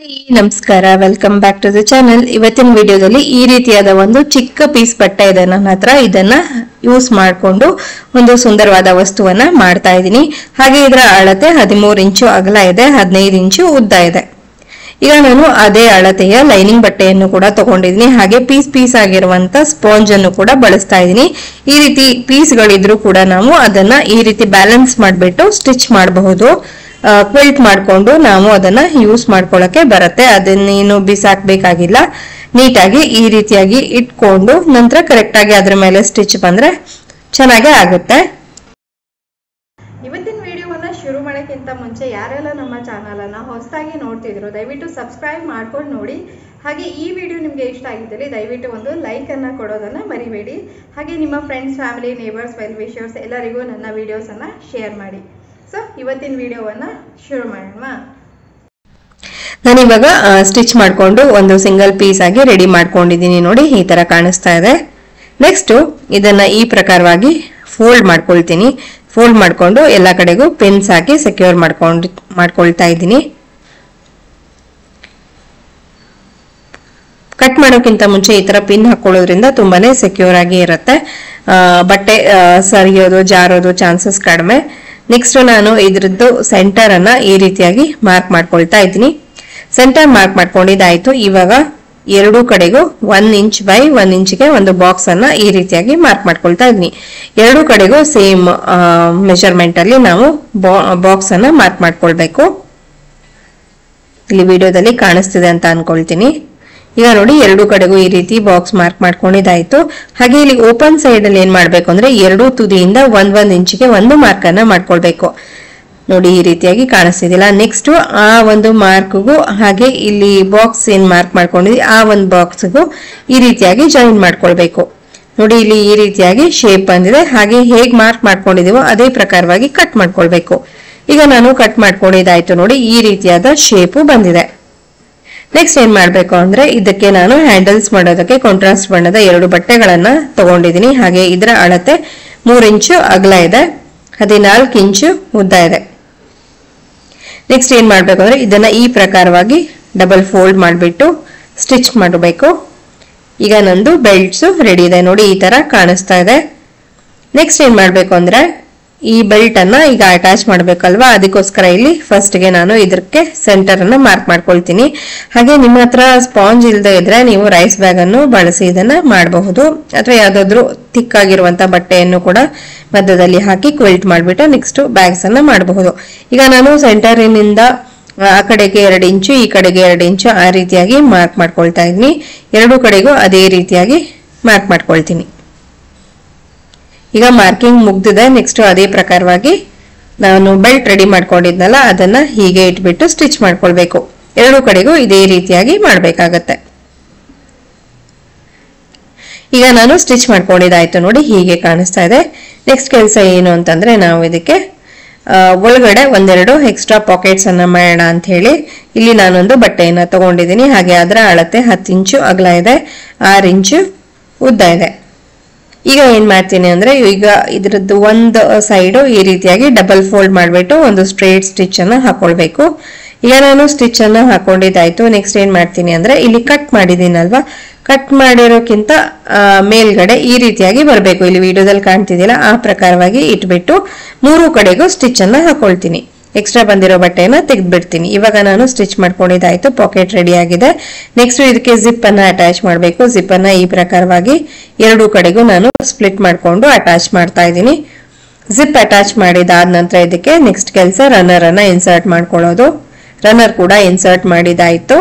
Hi ನಮಸ್ಕಾರ, welcome back to the channel. ಇವತ್ತಿನ ವಿಡಿಯೋದಲ್ಲಿ ಈ ರೀತಿಯಾದ ಒಂದು ಚಿಕ್ಕ ಪೀಸ್ ಬಟ್ಟೆ ಇದೆ ನನ್ನ ಹತ್ರ. ಇದನ್ನ ಯೂಸ್ ಮಾಡಿಕೊಂಡು ಒಂದು ಸುಂದರವಾದ ವಸ್ತುವನ್ನ ಮಾಡ್ತಾ ಇದ್ದೀನಿ. ಹಾಗೆ ಇದರ ಅಳತೆ 13 ಇಂಚು ಅಗಲ ಇದೆ, 15 ಇಂಚು ಉದ್ದ ಇದೆ. ಈಗ ನಾನು ಅದೇ ಅಳತೆಯ ಲೈನಿಂಗ್ ಬಟ್ಟೆಯನ್ನು ಕೂಡ ತಗೊಂಡಿದ್ದೀನಿ. ಹಾಗೆ ಪೀಸ್ ಆಗಿರುವಂತ ಸ್ಪಾಂಜ್ ಅನ್ನು ಕೂಡ ಬಳಸ್ತಾ ಇದ್ದೀನಿ. ಈ ರೀತಿ ಪೀಸ್ಗಳಿದ್ರು ಕೂಡ ನಾವು ಅದನ್ನ ಈ ರೀತಿ ಬ್ಯಾಲೆನ್ಸ್ ಮಾಡಿಬಿಟ್ಟು ಸ್ಟಿಚ್ ಮಾಡಬಹುದು. ಕ್ವಿಲ್ಟ್ ಮಾಡ್ಕೊಂಡು ನಾವು ಅದನ್ನ ಯೂಸ್ ಮಾಡ್ಕೊಳ್ಳಕ್ಕೆ ಬರುತ್ತೆ. ಅದನ್ನೇನು ಬಿಸಾಕ್ಬೇಕಾಗಿಲ್ಲ. ನೀಟಾಗಿ ಈ ರೀತಿಯಾಗಿ ಇಟ್ಕೊಂಡು ನಂತರ ಕರೆಕ್ಟ್ ಆಗಿ ಅದ್ರ ಮೇಲೆ ಸ್ಟಿಚ್ ಬಂದ್ರೆ ಚೆನ್ನಾಗೇ ಆಗುತ್ತೆ. ಇವತ್ತಿನ ವಿಡಿಯೋವನ್ನ ಶುರು ಮಾಡೋಕ್ಕಿಂತ ಮುಂಚೆ ಯಾರೆಲ್ಲ ನಮ್ಮ ಚಾನಲ್ ಅನ್ನ ಹೊಸದಾಗಿ ನೋಡ್ತಿದ್ರು ದಯವಿಟ್ಟು ಸಬ್ಸ್ಕ್ರೈಬ್ ಮಾಡ್ಕೊಂಡು ನೋಡಿ. ಹಾಗೆ ಈ ವಿಡಿಯೋ ನಿಮಗೆ ಇಷ್ಟ ಆಗಿದ್ದಲ್ಲಿ ದಯವಿಟ್ಟು ಒಂದು ಲೈಕ್ ಅನ್ನ ಕೊಡೋದನ್ನ ಮರಿಬೇಡಿ. ಹಾಗೆ ನಿಮ್ಮ friends, family, neighbours, well wishers ಎಲ್ಲರಿಗೂ ನನ್ನ ವಿಡಿಯೋಸ್ ಅನ್ನ ಶೇರ್ ಮಾಡಿ. ಸೊ ಇವತ್ತಿನ ವಿಡಿಯೋವನ್ನ ಶುರು ಮಾಡೋಣ. ನಾನಿವಾಗ ಸ್ಟಿಚ್ ಮಾಡ್ಕೊಂಡು ಒಂದು ಸಿಂಗಲ್ ಪೀಸ್ ಆಗಿ ರೆಡಿ ಮಾಡ್ಕೊಂಡಿದ್ದೀನಿ. ನೋಡಿ, ಈ ತರ ಕಾಣಿಸ್ತಾ ಇದೆ. ನೆಕ್ಸ್ಟ್ ಇದನ್ನ ಈ ಪ್ರಕಾರವಾಗಿ ಫೋಲ್ಡ್ ಮಾಡ್ಕೊಳ್ತೀನಿ. ಫೋಲ್ಡ್ ಮಾಡ್ಕೊಂಡು ಎಲ್ಲ ಕಡೆಗೂ ಪಿನ್ಸ್ ಹಾಕಿ ಸೆಕ್ಯೂರ್ ಮಾಡ್ಕೊಳ್ತಾ ಇದ್ದೀನಿ. ಕಟ್ ಮಾಡೋಕ್ಕಿಂತ ಮುಂಚೆ ಈ ತರ ಪಿನ್ ಹಾಕೊಳ್ಳೋದ್ರಿಂದ ತುಂಬಾನೇ ಸೆಕ್ಯೂರ್ ಆಗಿ ಇರುತ್ತೆ. ಬಟ್ಟೆ ಸರಿಯೋದು, ಜಾರೋದು ಚಾನ್ಸಸ್ ಕಡಿಮೆ. ನೆಕ್ಸ್ಟ್ ನಾನು ಇದ್ರದ್ದು ಸೆಂಟರ್ ಅನ್ನ ಈ ರೀತಿಯಾಗಿ ಮಾರ್ಕ್ ಮಾಡ್ಕೊಳ್ತಾ ಇದ್ದೀನಿ. ಸೆಂಟರ್ ಮಾರ್ಕ್ ಮಾಡ್ಕೊಂಡಿದ್ದಾಯ್ತು. ಇವಾಗ ಎರಡೂ ಕಡೆಗೂ 1 ಇಂಚ್ ಬೈ 1 ಇಂಚ್ಗೆ ಒಂದು ಬಾಕ್ಸ್ ಅನ್ನ ಈ ರೀತಿಯಾಗಿ ಮಾರ್ಕ್ ಮಾಡ್ಕೊಳ್ತಾ ಇದ್ದೀನಿ. ಎರಡೂ ಕಡೆಗೂ ಸೇಮ್ ಮೆಜರ್ಮೆಂಟ್ ಅಲ್ಲಿ ನಾವು ಬಾಕ್ಸ್ ಅನ್ನ ಮಾರ್ಕ್ ಮಾಡ್ಕೊಳ್ಬೇಕು. ಇಲ್ಲಿ ವಿಡಿಯೋದಲ್ಲಿ ಕಾಣಿಸ್ತಿದೆ ಅಂತ ಅನ್ಕೊಳ್ತೀನಿ. ಈಗ ನೋಡಿ, ಎರಡೂ ಕಡೆಗೂ ಈ ರೀತಿ ಬಾಕ್ಸ್ ಮಾರ್ಕ್ ಮಾಡ್ಕೊಂಡಿದ್ದಾಯ್ತು. ಹಾಗೆ ಇಲ್ಲಿ ಓಪನ್ ಸೈಡ್ ಅಲ್ಲಿ ಏನ್ ಮಾಡ್ಬೇಕು ಅಂದ್ರೆ ಎರಡೂ ತುದಿಯಿಂದ 1 ಇಂಚಿಗೆ ಒಂದು ಮಾರ್ಕ್ ಅನ್ನ ಮಾಡ್ಕೊಳ್ಬೇಕು. ನೋಡಿ, ಈ ರೀತಿಯಾಗಿ ಕಾಣಿಸ್ತಿದಿಲ್ಲ. ನೆಕ್ಸ್ಟ್ ಆ ಒಂದು ಮಾರ್ಕ್ಗೂ ಹಾಗೆ ಇಲ್ಲಿ ಬಾಕ್ಸ್ ಏನ್ ಮಾರ್ಕ್ ಮಾಡ್ಕೊಂಡಿದ್ವಿ ಆ ಒಂದು ಬಾಕ್ಸ್ಗೂ ಈ ರೀತಿಯಾಗಿ ಜಾಯಿನ್ ಮಾಡ್ಕೊಳ್ಬೇಕು. ನೋಡಿ, ಇಲ್ಲಿ ಈ ರೀತಿಯಾಗಿ ಶೇಪ್ ಬಂದಿದೆ. ಹಾಗೆ ಹೇಗ್ ಮಾರ್ಕ್ ಮಾಡ್ಕೊಂಡಿದೀವೋ ಅದೇ ಪ್ರಕಾರವಾಗಿ ಕಟ್ ಮಾಡ್ಕೊಳ್ಬೇಕು. ಈಗ ನಾನು ಕಟ್ ಮಾಡ್ಕೊಂಡಿದ್ದಾಯ್ತು. ನೋಡಿ, ಈ ರೀತಿಯಾದ ಶೇಪು ಬಂದಿದೆ. ನೆಕ್ಸ್ಟ್ ಏನ್ ಮಾಡ್ಬೇಕು ಅಂದ್ರೆ ಇದಕ್ಕೆ ನಾನು ಹ್ಯಾಂಡಲ್ಸ್ ಮಾಡೋದಕ್ಕೆ ಕಾಂಟ್ರಾಸ್ಟ್ ಬಣ್ಣದ 2 ಬಟ್ಟೆಗಳನ್ನ ತಗೊಂಡಿದ್ದೀನಿ. ಹಾಗೆ ಇದರ ಅಳತೆ 3 ಇಂಚು ಅಗಲ ಇದೆ, 14 ಇಂಚು ಉದ್ದ ಇದೆ. ನೆಕ್ಸ್ಟ್ ಏನ್ ಮಾಡ್ಬೇಕು ಅಂದ್ರೆ ಇದನ್ನ ಈ ಪ್ರಕಾರವಾಗಿ ಡಬಲ್ ಫೋಲ್ಡ್ ಮಾಡಿಬಿಟ್ಟು ಸ್ಟಿಚ್ ಮಾಡಬೇಕು. ಈಗ ನಂದು ಬೆಲ್ಟ್ಸ್ ರೆಡಿ ಇದೆ. ನೋಡಿ, ಈ ತರ ಕಾಣಿಸ್ತಾ ಇದೆ. ನೆಕ್ಸ್ಟ್ ಏನ್ ಮಾಡ್ಬೇಕು ಅಂದ್ರೆ ಈ ಬೆಲ್ಟ್ ಅನ್ನ ಈಗ ಅಟ್ಯಾಚ್ ಮಾಡ್ಬೇಕಲ್ವಾ, ಅದಕ್ಕೋಸ್ಕರ ಇಲ್ಲಿ ಫಸ್ಟ್ ಗೆ ನಾನು ಇದಕ್ಕೆ ಸೆಂಟರ್ ಅನ್ನ ಮಾರ್ಕ್ ಮಾಡ್ಕೊಳ್ತೀನಿ. ಹಾಗೆ ನಿಮ್ಮ ಹತ್ರ ಸ್ಪಾಂಜ್ ಇಲ್ಲದೆ ಇದ್ರೆ ನೀವು ರೈಸ್ ಬ್ಯಾಗ್ ಅನ್ನು ಬಳಸಿ ಇದನ್ನ ಮಾಡಬಹುದು, ಅಥವಾ ಯಾವ್ದಾದ್ರು ಥಿಕ್ ಆಗಿರುವಂತ ಬಟ್ಟೆಯನ್ನು ಕೂಡ ಮಧ್ಯದಲ್ಲಿ ಹಾಕಿ ಕ್ವಿಲ್ಟ್ ಮಾಡ್ಬಿಟ್ಟು ನೆಕ್ಸ್ಟ್ ಬ್ಯಾಗ್ಸ್ ಅನ್ನ ಮಾಡಬಹುದು. ಈಗ ನಾನು ಸೆಂಟರಿನಿಂದ ಆ ಕಡೆಗೆ 2 ಇಂಚು, ಈ ಕಡೆಗೆ 2 ಇಂಚು ಆ ರೀತಿಯಾಗಿ ಮಾರ್ಕ್ ಮಾಡ್ಕೊಳ್ತಾ ಇದ್ದೀನಿ. ಎರಡೂ ಕಡೆಗೂ ಅದೇ ರೀತಿಯಾಗಿ ಮಾರ್ಕ್ ಮಾಡ್ಕೊಳ್ತೀನಿ. ಈಗ ಮಾರ್ಕಿಂಗ್ ಮುಗ್ದಿದೆ. ನೆಕ್ಸ್ಟ್ ಅದೇ ಪ್ರಕಾರವಾಗಿ ನಾನು ಬೆಲ್ಟ್ ರೆಡಿ ಮಾಡ್ಕೊಂಡಿದ್ನಲ್ಲ ಅದನ್ನ ಹೀಗೆ ಇಟ್ಬಿಟ್ಟು ಸ್ಟಿಚ್ ಮಾಡ್ಕೊಳ್ಬೇಕು. ಎರಡೂ ಕಡೆಗೂ ಇದೇ ರೀತಿಯಾಗಿ ಮಾಡ್ಬೇಕಾಗತ್ತೆ. ಈಗ ನಾನು ಸ್ಟಿಚ್ ಮಾಡ್ಕೊಂಡಿದ್ದಾಯ್ತು. ನೋಡಿ, ಹೀಗೆ ಕಾಣಿಸ್ತಾ ಇದೆ. ನೆಕ್ಸ್ಟ್ ಕೆಲಸ ಏನು ಅಂತಂದ್ರೆ ನಾವು ಇದಕ್ಕೆ ಒಳಗಡೆ 1-2 ಎಕ್ಸ್ಟ್ರಾ ಪಾಕೆಟ್ಸ್ ಅನ್ನ ಮಾಡೋಣ ಅಂತ ಹೇಳಿ ಇಲ್ಲಿ ನಾನೊಂದು ಬಟ್ಟೆಯನ್ನ ತಗೊಂಡಿದ್ದೀನಿ. ಹಾಗೆ ಅದರ ಅಳತೆ 10 ಇಂಚು ಅಗಲ ಇದೆ, 6 ಇಂಚು ಉದ್ದ ಇದೆ. ಈಗ ಏನ್ ಮಾಡ್ತೀನಿ ಅಂದ್ರೆ ಈಗ ಇದ್ರದ್ದು ಒಂದು ಸೈಡು ಈ ರೀತಿಯಾಗಿ ಡಬಲ್ ಫೋಲ್ಡ್ ಮಾಡ್ಬಿಟ್ಟು ಒಂದು ಸ್ಟ್ರೇಟ್ ಸ್ಟಿಚ್ ಅನ್ನ ಹಾಕೊಳ್ಬೇಕು. ಈಗ ನಾನು ಸ್ಟಿಚ್ ಅನ್ನ ಹಾಕೊಂಡಿದ್ದಾಯ್ತು. ನೆಕ್ಸ್ಟ್ ಏನ್ ಮಾಡ್ತೀನಿ ಅಂದ್ರೆ ಇಲ್ಲಿ ಕಟ್ ಮಾಡಿದೀನಲ್ವಾ, ಕಟ್ ಮಾಡಿರೋಕ್ಕಿಂತ ಮೇಲ್ಗಡೆ ಈ ರೀತಿಯಾಗಿ ಬರಬೇಕು. ಇಲ್ಲಿ ವಿಡಿಯೋದಲ್ಲಿ ಕಾಣ್ತಿದಿಲ್ಲ ಆ ಪ್ರಕಾರವಾಗಿ ಇಟ್ಬಿಟ್ಟು 3 ಕಡೆಗೂ ಸ್ಟಿಚ್ ಅನ್ನ ಹಾಕೊಳ್ತೀನಿ. ಎಕ್ಸ್ಟ್ರಾ ಬಂದಿರೋ ಬಟ್ಟೆಯನ್ನ ತೆಗೆದ್ಬಿಡ್ತೀನಿ. ಇವಾಗ ನಾನು ಸ್ಟಿಚ್ ಮಾಡ್ಕೊಂಡಿದ್ದಾಯ್ತು. ಪಾಕೆಟ್ ರೆಡಿ ಆಗಿದೆ. ನೆಕ್ಸ್ಟ್ ಇದಕ್ಕೆ ಜಿಪ್ ಅನ್ನ ಅಟ್ಯಾಚ್ ಮಾಡಬೇಕು. ಜಿಪ್ ಅನ್ನ ಈ ಪ್ರಕಾರವಾಗಿ ಎರಡೂ ಕಡೆಗೂ ನಾನು ಸ್ಪ್ಲಿಟ್ ಮಾಡ್ಕೊಂಡು ಅಟ್ಯಾಚ್ ಮಾಡ್ತಾ ಇದ್ದೀನಿ. ಜಿಪ್ ಅಟ್ಯಾಚ್ ಮಾಡಿದಾದ ನಂತರ ಇದಕ್ಕೆ ನೆಕ್ಸ್ಟ್ ಕೆಲಸ ರನ್ನರ್ ಅನ್ನ ಇನ್ಸರ್ಟ್ ಮಾಡ್ಕೊಳ್ಳೋದು. ರನ್ನರ್ ಕೂಡ ಇನ್ಸರ್ಟ್ ಮಾಡಿದಾಯ್ತು.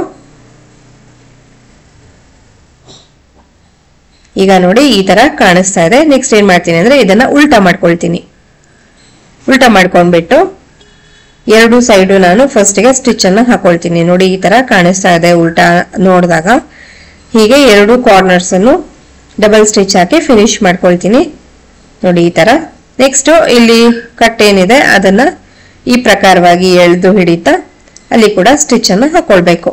ಈಗ ನೋಡಿ, ಈ ತರ ಕಾಣಿಸ್ತಾ ಇದೆ. ನೆಕ್ಸ್ಟ್ ಏನ್ ಮಾಡ್ತೀನಿ ಅಂದ್ರೆ ಇದನ್ನ ಉಲ್ಟಾ ಮಾಡ್ಕೊಳ್ತೀನಿ. ಉಲ್ಟಾ ಮಾಡ್ಕೊಂಡ್ಬಿಟ್ಟು ಎರಡು ಸೈಡು ನಾನು ಫಸ್ಟ್ ಗೆ ಸ್ಟಿಚ್ ಅನ್ನ ಹಾಕೊಳ್ತೀನಿ. ನೋಡಿ, ಈ ತರ ಕಾಣಿಸ್ತಾ ಇದೆ ಉಲ್ಟಾ ನೋಡಿದಾಗ. ಹೀಗೆ 2 ಕಾರ್ನರ್ಸ್ ಅನ್ನು ಡಬಲ್ ಸ್ಟಿಚ್ ಹಾಕಿ ಫಿನಿಶ್ ಮಾಡ್ಕೊಳ್ತೀನಿ. ನೋಡಿ, ಈ ತರ. ನೆಕ್ಸ್ಟ್ ಇಲ್ಲಿ ಕಟ್ ಏನಿದೆ ಅದನ್ನ ಈ ಪ್ರಕಾರವಾಗಿ ಎಳೆದು ಹಿಡಿತಾ ಅಲ್ಲಿ ಕೂಡ ಸ್ಟಿಚ್ ಅನ್ನ ಹಾಕೊಳ್ಬೇಕು.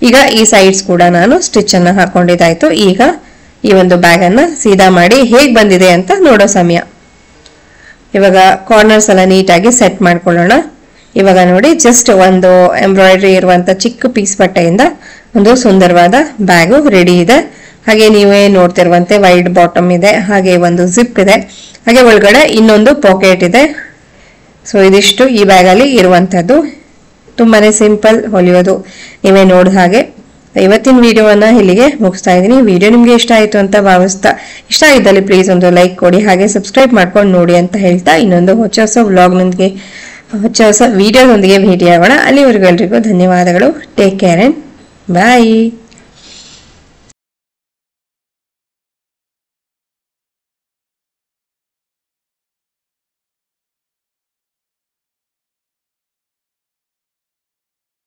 ಈಗ ಈ ಸೈಡ್ಸ್ ಕೂಡ ನಾನು ಸ್ಟಿಚ್ ಅನ್ನ ಹಾಕೊಂಡಿದ್ದಾಯ್ತು. ಈಗ ಈ ಒಂದು ಬ್ಯಾಗ್ ಅನ್ನ ಸೀದಾ ಮಾಡಿ ಹೇಗ್ ಬಂದಿದೆ ಅಂತ ನೋಡೋ ಸಮಯ. ಇವಾಗ ಕಾರ್ನರ್ಸ್ ಎಲ್ಲ ನೀಟಾಗಿ ಸೆಟ್ ಮಾಡ್ಕೊಳ್ಳೋಣ. ಇವಾಗ ನೋಡಿ ಜಸ್ಟ್ ಒಂದು ಎಂಬ್ರಾಯ್ಡ್ರಿ ಇರುವಂತ ಚಿಕ್ಕ ಪೀಸ್ ಬಟ್ಟೆಯಿಂದ ಒಂದು ಸುಂದರವಾದ ಬ್ಯಾಗು ರೆಡಿ ಇದೆ. ಹಾಗೆ ನೀವೇ ನೋಡ್ತಿರುವಂತೆ ವೈಡ್ ಬಾಟಮ್ ಇದೆ, ಹಾಗೆ ಒಂದು ಜಿಪ್ ಇದೆ, ಹಾಗೆ ಒಳಗಡೆ ಇನ್ನೊಂದು ಪಾಕೆಟ್ ಇದೆ. ಸೊ ಇದಿಷ್ಟು ಈ ಬ್ಯಾಗ್ ಅಲ್ಲಿ ಇರುವಂತದ್ದು. ತುಂಬಾನೇ ಸಿಂಪಲ್ ಹೊಲಿಯೋದು, ನೀವೇ ನೋಡಿದ ಹಾಗೆ. ಇವತ್ತಿನ ವಿಡಿಯೋವನ್ನ ಇಲ್ಲಿಗೆ ಮುಗಿಸ್ತಾ ಇದ್ದೀನಿ. ವಿಡಿಯೋ ನಿಮ್ಗೆ ಇಷ್ಟ ಆಯ್ತು ಅಂತ ಭಾವಿಸ್ತಾ, ಇಷ್ಟ ಆಗಿದ್ದಲ್ಲಿ ಪ್ಲೀಸ್ ಒಂದು ಲೈಕ್ ಕೊಡಿ, ಹಾಗೆ ಸಬ್ಸ್ಕ್ರೈಬ್ ಮಾಡ್ಕೊಂಡು ನೋಡಿ ಅಂತ ಹೇಳ್ತಾ ಇನ್ನೊಂದು ಹೊಸ ವ್ಲಾಗ್ನೊಂದಿಗೆ ಹೊಸ ವಿಡಿಯೋದೊಂದಿಗೆ ಭೇಟಿಯಾಗೋಣ. ಅಲ್ಲಿವರೆಗೂ ಎಲ್ರಿಗೂ ಧನ್ಯವಾದಗಳು. Take care and bye.